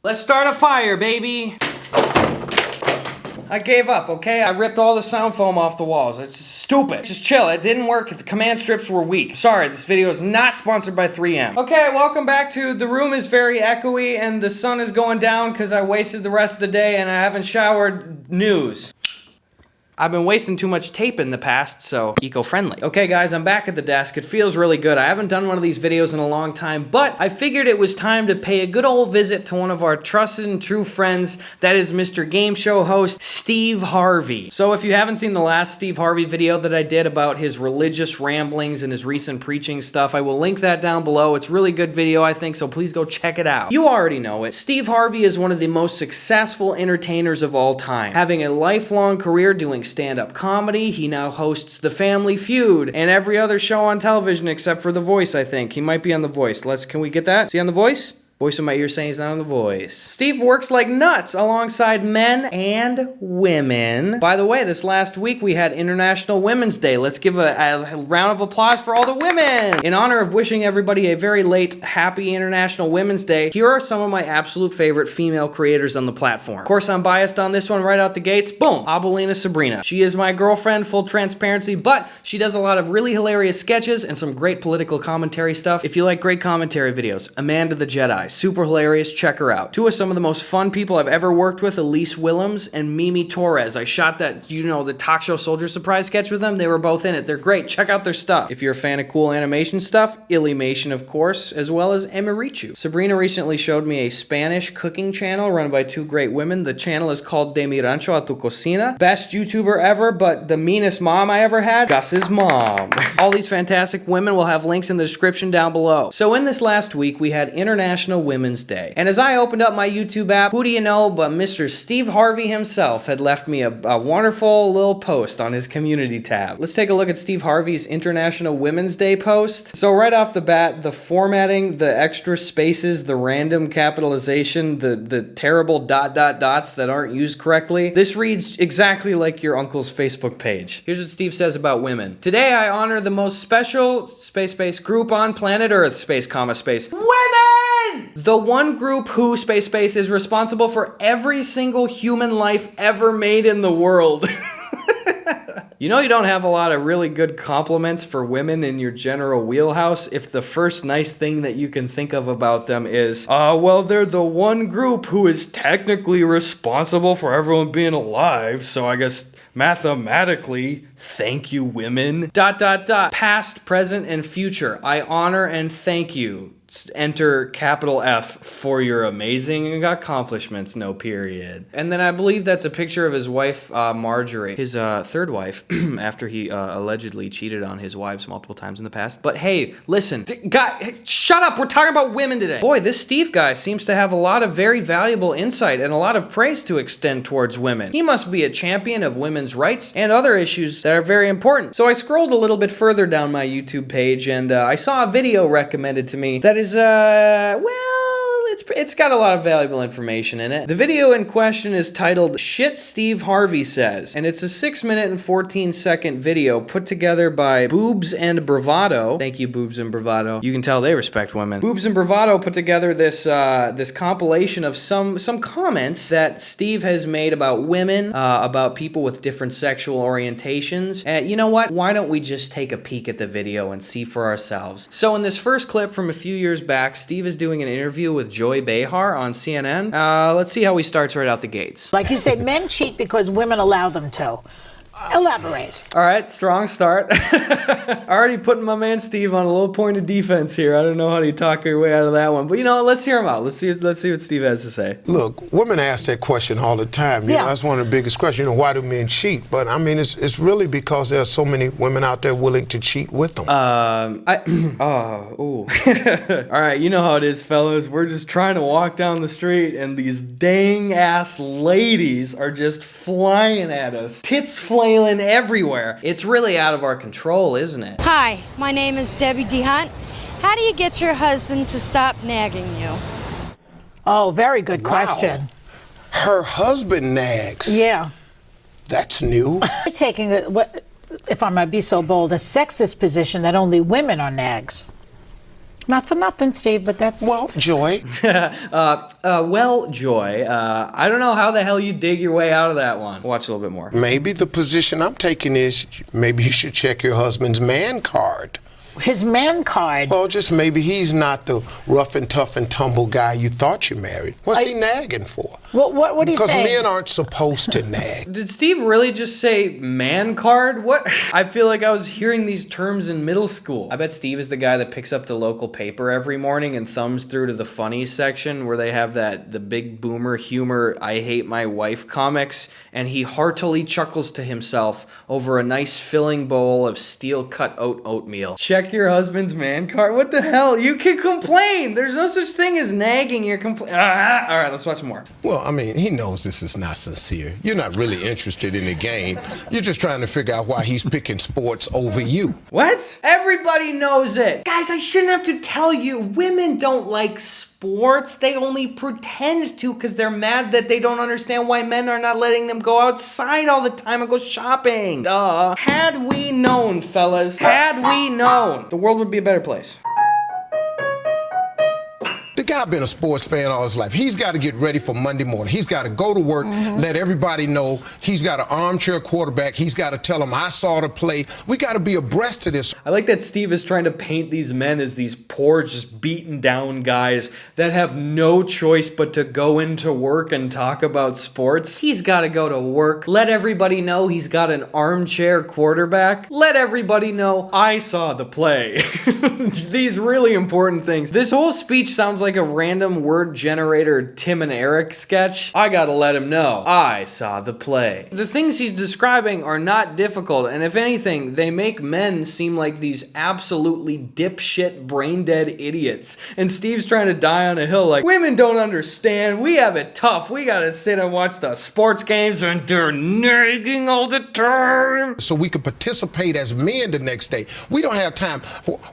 Let's start a fire, baby. I gave up, okay? I ripped all the sound foam off the walls. It's stupid. Just chill. It didn't work. The command strips were weak. Sorry, this video is not sponsored by 3M. Okay, welcome back to The Room is Very Echoey and the sun is going down because I wasted the rest of the day and I haven't showered news. I've been wasting too much tape in the past, so eco-friendly. Okay guys, I'm back at the desk. It feels really good. I haven't done one of these videos in a long time, but I figured it was time to pay a good old visit to one of our trusted and true friends. That is Mr. Game Show host, Steve Harvey. So if you haven't seen the last Steve Harvey video that I did about his religious ramblings and his recent preaching stuff, I will link that down below. It's a really good video, I think, so please go check it out. You already know it. Steve Harvey is one of the most successful entertainers of all time. Having a lifelong career doing stand-up comedy, he now hosts The Family Feud and every other show on television except for The Voice, I think. He might be on The Voice. Can we get that? Is he on The Voice? Voice in my ear saying he's not on The Voice. Steve works like nuts alongside men and women. By the way, this last week we had International Women's Day. Let's give a round of applause for all the women. In honor of wishing everybody a very late, happy International Women's Day, here are some of my absolute favorite female creators on the platform. Of course, I'm biased on this one right out the gates. Boom, Abelina Sabrina. She is my girlfriend, full transparency, but she does a lot of really hilarious sketches and some great political commentary stuff. If you like great commentary videos, Amanda the Jedi. Super hilarious, check her out. Two of some of the most fun people I've ever worked with, Elise Willems and Mimi Torres. I shot that, the Talk Show Soldier Surprise sketch with them. They were both in it. They're great. Check out their stuff. If you're a fan of cool animation stuff, Illymation, of course, as well as Emirichu. Sabrina recently showed me a Spanish cooking channel run by two great women. The channel is called De Mi Rancho a Tu Cocina. Best YouTuber ever, but the meanest mom I ever had, Gus's mom. All these fantastic women will have links in the description down below. So in this last week, we had International Women's Day. And as I opened up my YouTube app, who do you know but Mr. Steve Harvey himself had left me a wonderful little post on his community tab. Let's take a look at Steve Harvey's International Women's Day post. So right off the bat, the formatting, the extra spaces, the random capitalization, the terrible dots that aren't used correctly. This reads exactly like your uncle's Facebook page. Here's what Steve says about women. Today I honor the most special space group on planet Earth, space. Women! The one group who, space, is responsible for every single human life ever made in the world. You know you don't have a lot of really good compliments for women in your general wheelhouse if the first nice thing that you can think of about them is, well, they're the one group who is technically responsible for everyone being alive, so I guess mathematically, thank you, women. ... Past, present, and future. I honor and thank you. Enter capital F for your amazing accomplishments, no period. And then I believe that's a picture of his wife, Marjorie, his third wife, after he allegedly cheated on his wives multiple times in the past. But hey, listen, guy, shut up, we're talking about women today. Boy, this Steve guy seems to have a lot of very valuable insight and a lot of praise to extend towards women. He must be a champion of women's rights and other issues that are very important. So I scrolled a little bit further down my YouTube page and I saw a video recommended to me that is, it's got a lot of valuable information in it. The video in question is titled Shit Steve Harvey Says, and it's a 6-minute and 14-second video put together by Boobs and Bravado. Thank you, Boobs and Bravado. You can tell they respect women. Boobs and Bravado put together this this compilation of some comments that Steve has made about women, about people with different sexual orientations. You know what? Why don't we just take a peek at the video and see for ourselves? So in this first clip from a few years back, Steve is doing an interview with Joy Behar on CNN. Let's see how he starts right out the gates. Like you said, men cheat because women allow them to. Elaborate. All right, strong start. Already putting my man Steve on a little point of defense here. I don't know how to talk your way out of that one, but let's hear him out. Let's see what Steve has to say. Look, women ask that question all the time. You know, that's one of the biggest questions. Why do men cheat? But I mean, it's really because there are so many women out there willing to cheat with them. All right, you know how it is, fellas. We're just trying to walk down the street, and these dang ass ladies are just flying at us, tits flailing everywhere. It's really out of our control, isn't it? Hi, my name is Debbie DeHunt. How do you get your husband to stop nagging you? Oh, very good question. Her husband nags. Yeah. That's new. You're taking, if I might be so bold, a sexist position that only women are nags. Not for nothing, Steve, but that's... Well, Joy. Well, Joy, I don't know how the hell you dig your way out of that one. Watch a little bit more. Maybe the position I'm taking is maybe you should check your husband's man card. His man card. Well, just maybe he's not the rough and tough and tumble guy you thought you married. What's he nagging for? What do you say? Because men aren't supposed to nag. Did Steve really just say man card? What? I feel like I was hearing these terms in middle school. I bet Steve is the guy that picks up the local paper every morning and thumbs through to the funnies section where they have the big boomer humor I hate my wife comics, and he heartily chuckles to himself over a nice filling bowl of steel cut oatmeal. Check your husband's man card? What the hell? You can complain. There's no such thing as nagging your complaint. All right, let's watch more. Well, I mean, he knows this is not sincere. You're not really interested in the game. You're just trying to figure out why he's picking sports over you. What? Everybody knows it. Guys, I shouldn't have to tell you. Women don't like sports. They only pretend to because they're mad that they don't understand why men are not letting them go outside all the time and go shopping. Duh. Had we known, fellas, had we known, the world would be a better place. The guy been a sports fan all his life. He's got to get ready for Monday morning. He's got to go to work, let everybody know. He's got an armchair quarterback. He's got to tell them, I saw the play. We got to be abreast to this. I like that Steve is trying to paint these men as these poor, just beaten down guys that have no choice but to go into work and talk about sports. He's got to go to work. Let everybody know he's got an armchair quarterback. Let everybody know I saw the play. These really important things. This whole speech sounds like a random word generator Tim and Eric sketch. I gotta let him know I saw the play. The things he's describing are not difficult, and if anything, they make men seem like these absolutely dipshit, brain-dead idiots. And Steve's trying to die on a hill like, women don't understand, we have it tough, we gotta sit and watch the sports games and they're nagging all the time. So we can participate as men the next day. We don't have time.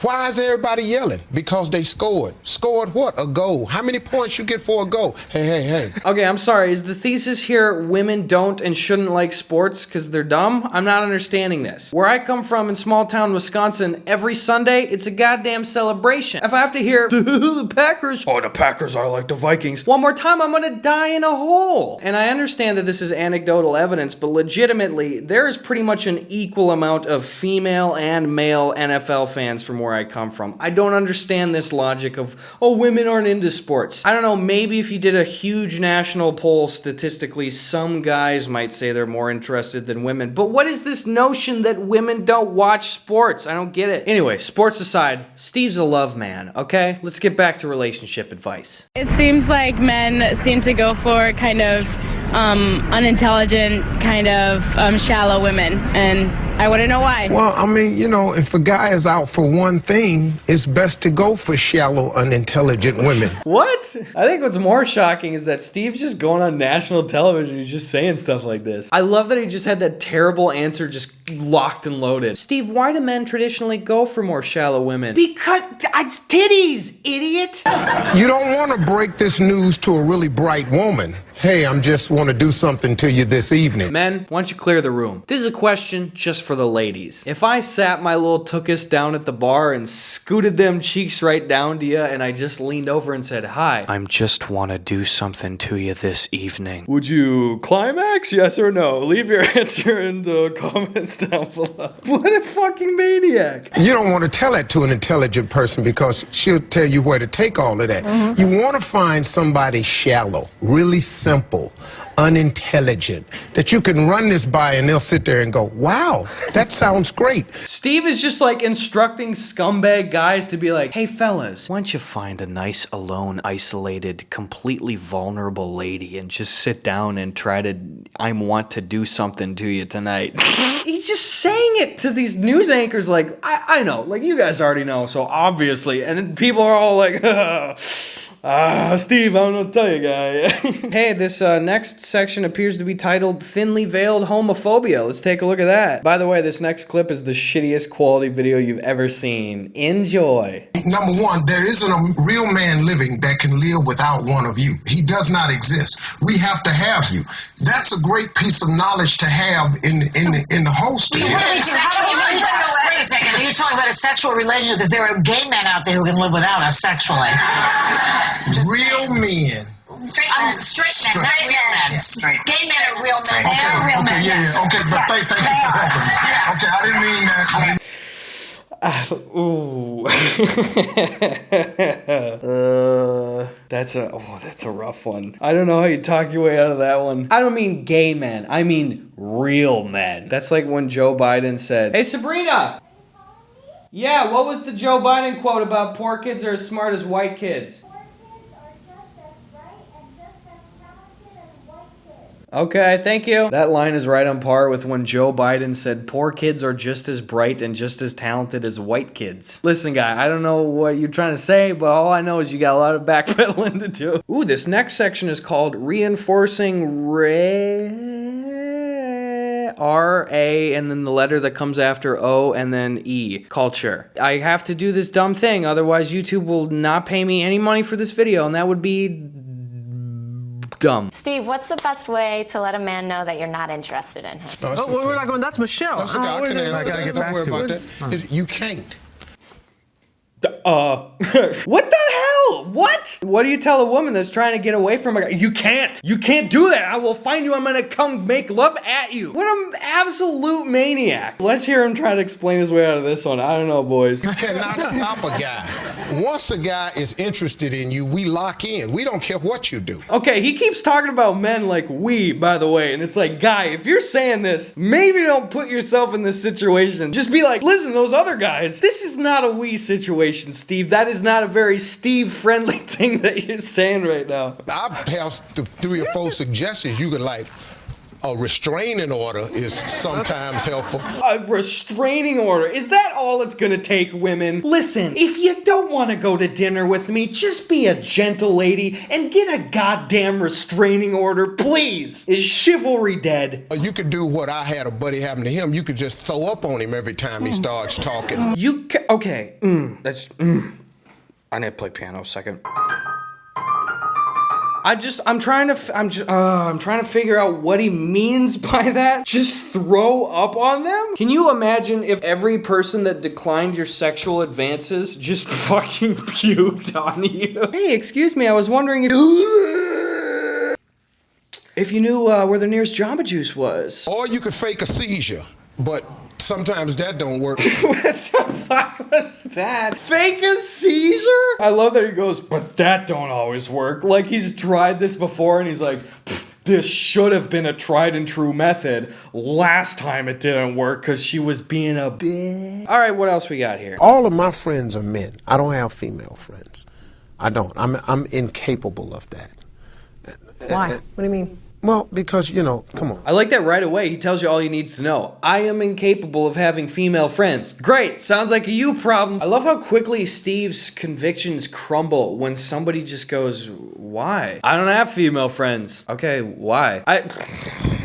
Why is everybody yelling? Because they scored. Scored what? A goal. How many points you get for a goal? Hey. Okay, I'm sorry. Is the thesis here women don't and shouldn't like sports because they're dumb? I'm not understanding this. Where I come from in small town Wisconsin, every Sunday, it's a goddamn celebration. If I have to hear the Packers, oh, the Packers are like the Vikings, one more time, I'm gonna die in a hole. And I understand that this is anecdotal evidence, but legitimately, there is pretty much an equal amount of female and male NFL fans from where I come from. I don't understand this logic of, oh, women aren't into sports. I don't know, maybe if you did a huge national poll, statistically, some guys might say they're more interested than women. But what is this notion that women don't watch sports? I don't get it. Anyway, sports aside, Steve's a love man, okay? Let's get back to relationship advice. It seems like men seem to go for kind of unintelligent, kind of shallow women, and I want to know why. Well, I mean, you know, if a guy is out for one thing, it's best to go for shallow, unintelligent women. What? I think what's more shocking is that Steve's just going on national television. He's just saying stuff like this. I love that he just had that terrible answer just locked and loaded. Steve, why do men traditionally go for more shallow women? Because it's titties, idiot. You don't want to break this news to a really bright woman. Hey, I'm just want to do something to you this evening. Men, why don't you clear the room? This is a question just for the ladies. If I sat my little tookus down at the bar and scooted them cheeks right down to you and I just leaned over and said, hi, I'm just want to do something to you this evening. Would you climax, yes or no? Leave your answer in the comments down below. What a fucking maniac. You don't want to tell that to an intelligent person because she'll tell you where to take all of that. You want to find somebody shallow, really simple, unintelligent, that you can run this by and they'll sit there and go, wow, that sounds great. Steve is just like instructing scumbag guys to be like, hey fellas, why don't you find a nice, alone, isolated, completely vulnerable lady and just sit down and try to, I want to do something to you tonight. He's just saying it to these news anchors like, I know, like you guys already know, so obviously, and then people are all like, Steve, I don't know what to tell you, guy. Hey, this next section appears to be titled Thinly Veiled Homophobia. Let's take a look at that. By the way, this next clip is the shittiest quality video you've ever seen. Enjoy. Number one, there isn't a real man living that can live without one of you. He does not exist. We have to have you. That's a great piece of knowledge to have in the holster. a second. Are you talking about a sexual relationship? Because there are gay men out there who can live without us sexually. Real men. Straight men, not real men. Yeah, gay men are real men. Okay, They are real men. yeah. Okay, but thank you for that. Okay, I didn't mean that. Ooh. That's a rough one. I don't know how you talk your way out of that one. I don't mean gay men. I mean real men. That's like when Joe Biden said, "Hey Sabrina." Yeah, what was the Joe Biden quote about poor kids are as smart as white kids? Okay, thank you. That line is right on par with when Joe Biden said poor kids are just as bright and just as talented as white kids. Listen, guy, I don't know what you're trying to say, but all I know is you got a lot of backpedaling to do. Ooh, this next section is called Reinforcing R-A, and then the letter that comes after O, and then E. Culture. I have to do this dumb thing, otherwise YouTube will not pay me any money for this video, and that would be dumb. Steve, what's the best way to let a man know that you're not interested in him? We're not going, that's Michelle. That's okay. I can answer that. Don't worry about that. You can't. What the hell? What? What do you tell a woman that's trying to get away from a guy? You can't. You can't do that. I will find you. I'm gonna come make love at you. What an absolute maniac. Let's hear him try to explain his way out of this one. I don't know, boys. You cannot stop a guy. Once a guy is interested in you, we lock in. We don't care what you do. Okay, he keeps talking about men like we, by the way, and it's like, guy, if you're saying this, maybe don't put yourself in this situation. Just be like, listen, those other guys, this is not a we situation, Steve. That is not a very Steve-friendly thing that you're saying right now. I've passed 3 or 4 suggestions. You could like, a restraining order is sometimes helpful. A restraining order? Is that all it's gonna take, women? Listen, if you don't want to go to dinner with me, just be a gentle lady and get a goddamn restraining order, please. Is chivalry dead? You could do what I had a buddy happen to him. You could just throw up on him every time he starts talking. Okay, I need to play piano a second. I'm trying to figure out what he means by that. Just throw up on them? Can you imagine if every person that declined your sexual advances just fucking puked on you? Hey, excuse me, I was wondering if you knew where the nearest Jamba Juice was. Or you could fake a seizure, but sometimes that don't work. What the fuck was that? Fake a seizure? I love that he goes, but that don't always work. Like he's tried this before and he's like, this should have been a tried and true method. Last time it didn't work because she was being a bitch. All right, what else we got here? All of my friends are men. I don't have female friends. I don't. I'm incapable of that. Why? What do you mean? Well, because, you know, come on. I like that right away. He tells you all he needs to know. I am incapable of having female friends. Great. Sounds like a you problem. I love how quickly Steve's convictions crumble when somebody just goes, why? I don't have female friends. Okay, why?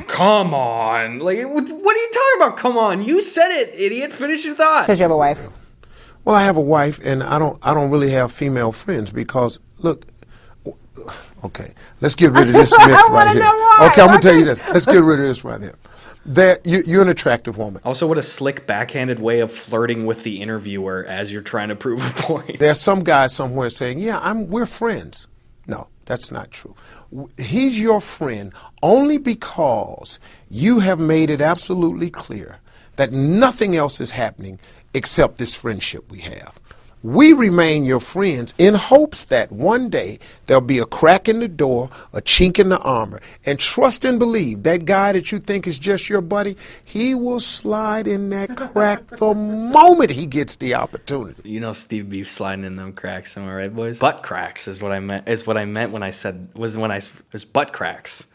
Come on. Like, what are you talking about? Come on. You said it, idiot. Finish your thought. Because you have a wife. Well, I have a wife, and I don't really have female friends because, look, okay, let's get rid of this myth right here. Okay, I'm gonna tell you this. Let's get rid of this right here. You're an attractive woman. Also, what a slick backhanded way of flirting with the interviewer as you're trying to prove a point. There's some guy somewhere saying, yeah, we're friends. No, that's not true. He's your friend only because you have made it absolutely clear that nothing else is happening except this friendship we have. We remain your friends in hopes that one day there'll be a crack in the door, a chink in the armor, and trust and believe that guy that you think is just your buddy, he will slide in that crack the moment he gets the opportunity. You know Steve Beef sliding in them cracks, am I right, boys? Butt cracks is what I meant. Is what I meant when I said was butt cracks.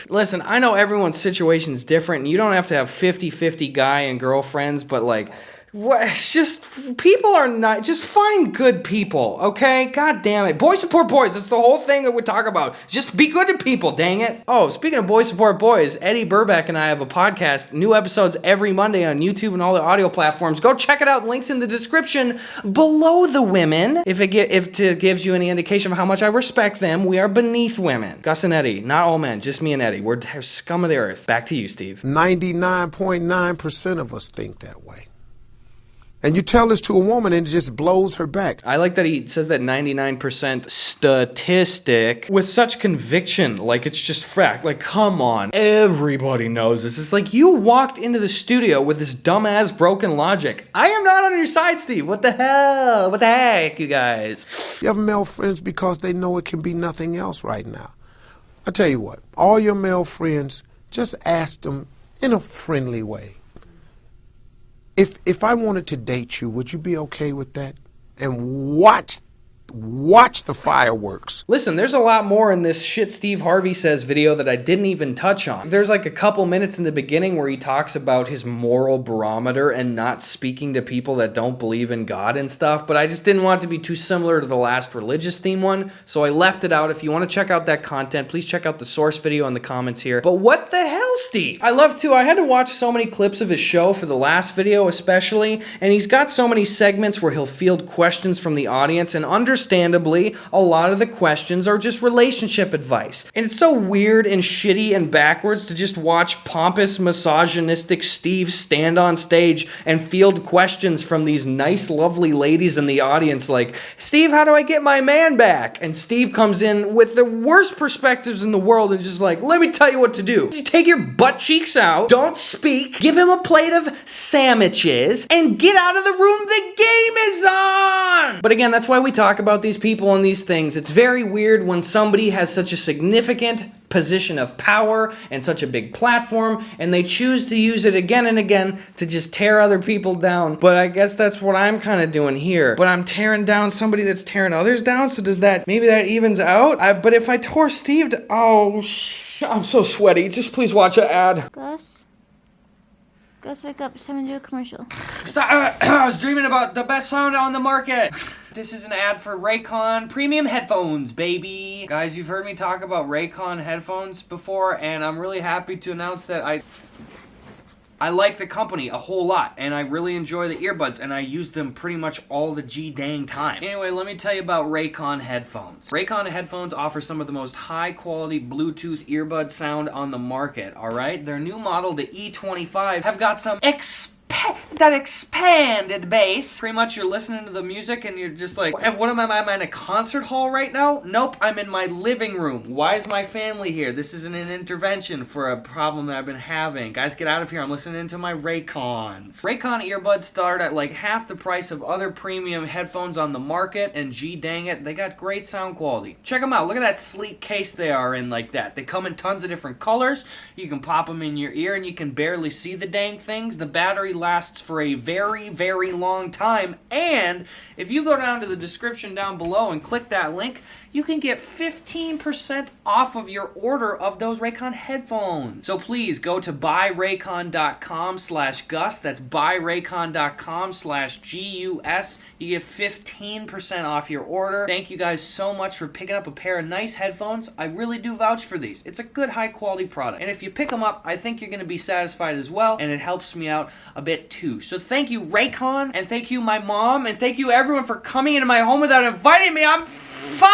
Listen, I know everyone's situation is different, and you don't have to have 50-50 guy and girlfriends, but like. It's just, people are not, just find good people, okay? God damn it. Boys support boys, that's the whole thing that we talk about. Just be good to people, dang it. Oh, speaking of boys support boys, Eddie Burback and I have a podcast, new episodes every Monday on YouTube and all the audio platforms. Go check it out, links in the description below the women. If it gives you any indication of how much I respect them, we are beneath women. Gus and Eddie, not all men, just me and Eddie. We're scum of the earth. Back to you, Steve. 99.9% of us think that way. And you tell this to a woman and it just blows her back. I like that he says that 99% statistic with such conviction, like it's just fact. Like, come on, everybody knows this. It's like you walked into the studio with this dumbass broken logic. I am not on your side, Steve. What the hell? What the heck, you guys? You have male friends because they know it can be nothing else right now. I tell you what, all your male friends, just ask them in a friendly way. If I wanted to date you, would you be okay with that? And watch the fireworks. Listen, there's a lot more in this Shit Steve Harvey Says video that I didn't even touch on. There's like a couple minutes in the beginning where he talks about his moral barometer and not speaking to people that don't believe in God and stuff, but I just didn't want it to be too similar to the last religious theme one, so I left it out. If you want to check out that content, please check out the source video in the comments here. But what the hell, Steve? I had to watch so many clips of his show for the last video especially, and he's got so many segments where he'll field questions from the audience, and understandably, a lot of the questions are just relationship advice. And it's so weird and shitty and backwards to just watch pompous, misogynistic Steve stand on stage and field questions from these nice, lovely ladies in the audience like, Steve, how do I get my man back? And Steve comes in with the worst perspectives in the world and just like, let me tell you what to do. You take your butt cheeks out, don't speak, give him a plate of sandwiches, and get out of the room. The game is on! But again, that's why we talk about these people and these things. It's very weird when somebody has such a significant position of power and such a big platform, and they choose to use it again and again to just tear other people down. But I guess that's what I'm kind of doing here. But I'm tearing down somebody that's tearing others down, so does that, maybe that evens out? But if I tore Steve I'm so sweaty. Just please watch an ad. Gus, wake up. It's time to do a commercial. Stop. I was dreaming about the best sound on the market. This is an ad for Raycon premium headphones, baby. Guys, you've heard me talk about Raycon headphones before, and I'm really happy to announce that I like the company a whole lot, and I really enjoy the earbuds, and I use them pretty much all the g-dang time. Anyway, let me tell you about Raycon headphones. Raycon headphones offer some of the most high-quality Bluetooth earbud sound on the market, alright? Their new model, the E25, have got some expanded bass. Pretty much you're listening to the music and you're just like, and what am I in a concert hall right now? Nope, I'm in my living room. Why is my family here? This isn't an intervention for a problem that I've been having. Guys, get out of here. I'm listening to my Raycons. Raycon earbuds start at like half the price of other premium headphones on the market, and gee dang it, they got great sound quality. Check them out. Look at that sleek case they are in like that. They come in tons of different colors. You can pop them in your ear and you can barely see the dang things. The battery lasts for a very, very long time, and if you go down to the description down below and click that link, you can get 15% off of your order of those Raycon headphones. So please go to buyraycon.com/Gus. That's buyraycon.com/GUS. You get 15% off your order. Thank you guys so much for picking up a pair of nice headphones. I really do vouch for these. It's a good, high quality product. And if you pick them up, I think you're going to be satisfied as well, and it helps me out a bit too. So thank you, Raycon, and thank you, my mom, and thank you everyone for coming into my home without inviting me. I'm fine!